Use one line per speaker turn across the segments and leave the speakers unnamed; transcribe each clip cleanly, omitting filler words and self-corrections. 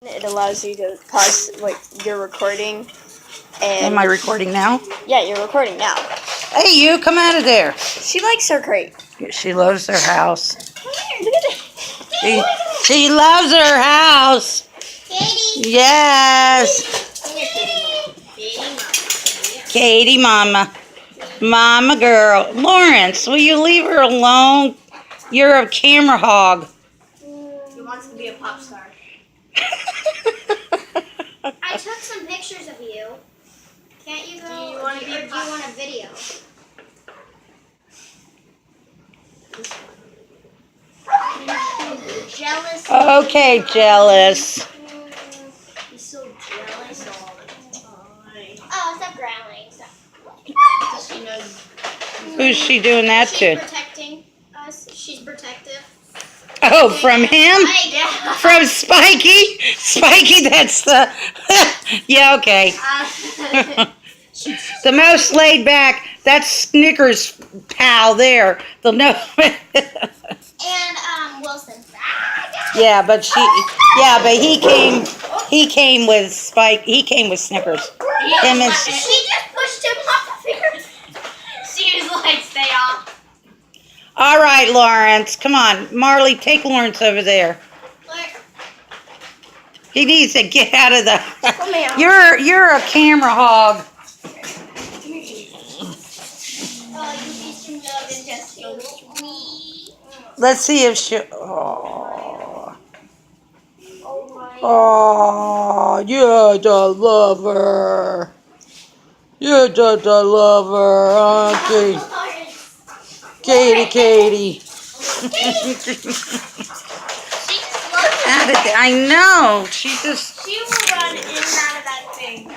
It allows you to pause what you're recording. And
am I recording now?
Yeah, you're recording now.
Hey, you, come out of there.
She likes her crate.
She loves her house.
Come here, look at that.
She loves her house.
Katie.
Yes. Katie-momma. Mama girl. Lawrence, will you leave her alone? You're a camera hog.
He wants to be a pop star. I took some pictures of you. Can't you go? Do you want to be or do you want a video? Jealous.
Okay, jealous.
He's so jealous all the time. Oh, stop growling. Stop. Because she knows.
Who's she doing that
She's
to?
protecting us. She's protective.
Oh, from him?
Yeah.
From Spiky? Spiky, that's the... yeah, okay. The most laid back, that's Snickers' pal there. They'll know.
And Wilson.
Yeah, but he came with Spike. He came with Snickers. Him and
She just pushed him off there. She was like, stay off.
all right, Lawrence, come on, Marley, take Lawrence over there.
Look.
He needs to get out of the.
Come here.
You're a camera hog.
Oh, you need some love and just me.
Let's see if she. Oh,
Oh my.
oh, you're the lover. You're the lover, okay. Katie. I know. She just
She will run in and out of that thing.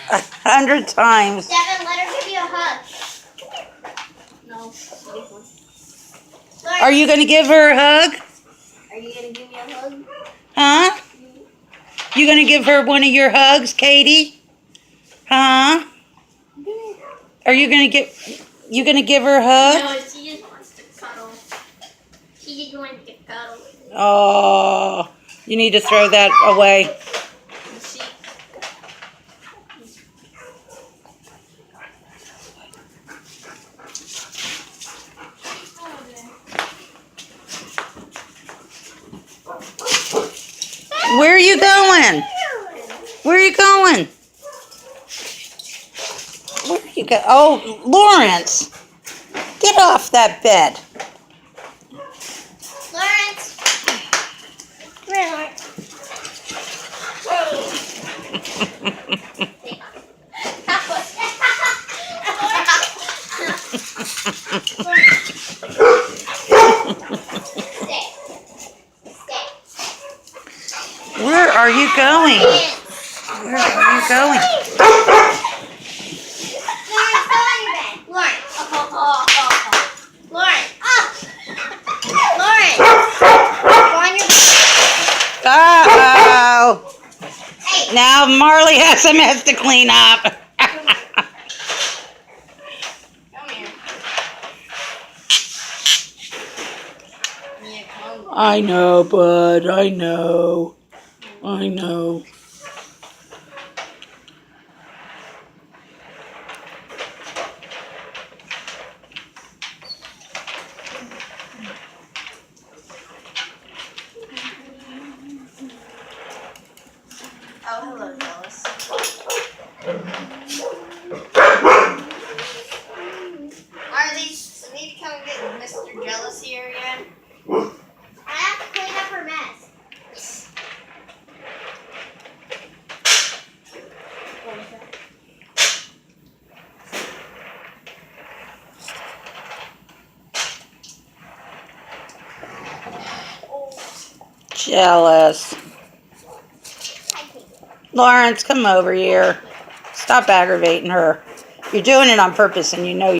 100 times.
Devin, let her give you a hug. No.
Are you gonna give her a hug?
Are you gonna give me a hug?
Huh? You gonna give her one of your hugs, Katie? Huh? Are you gonna give her a hug?
No, she just wants to cuddle. She just wants to cuddle.
Oh, you need to throw that away. Where are you going? Where are you going? Where are you going? Oh, Lawrence, get off that bed.
Lawrence. Come here, Lawrence.
Where are you going? Where are you going? Uh-oh. Now Marley has a mess to clean up. I know, bud. I know. I know.
Oh, hello, Dallas. Are these? I need to come and get Mr. Jealous here again.
I have to clean up her mess.
Jealous. Lawrence, come over here. Stop aggravating her. You're doing it on purpose and you know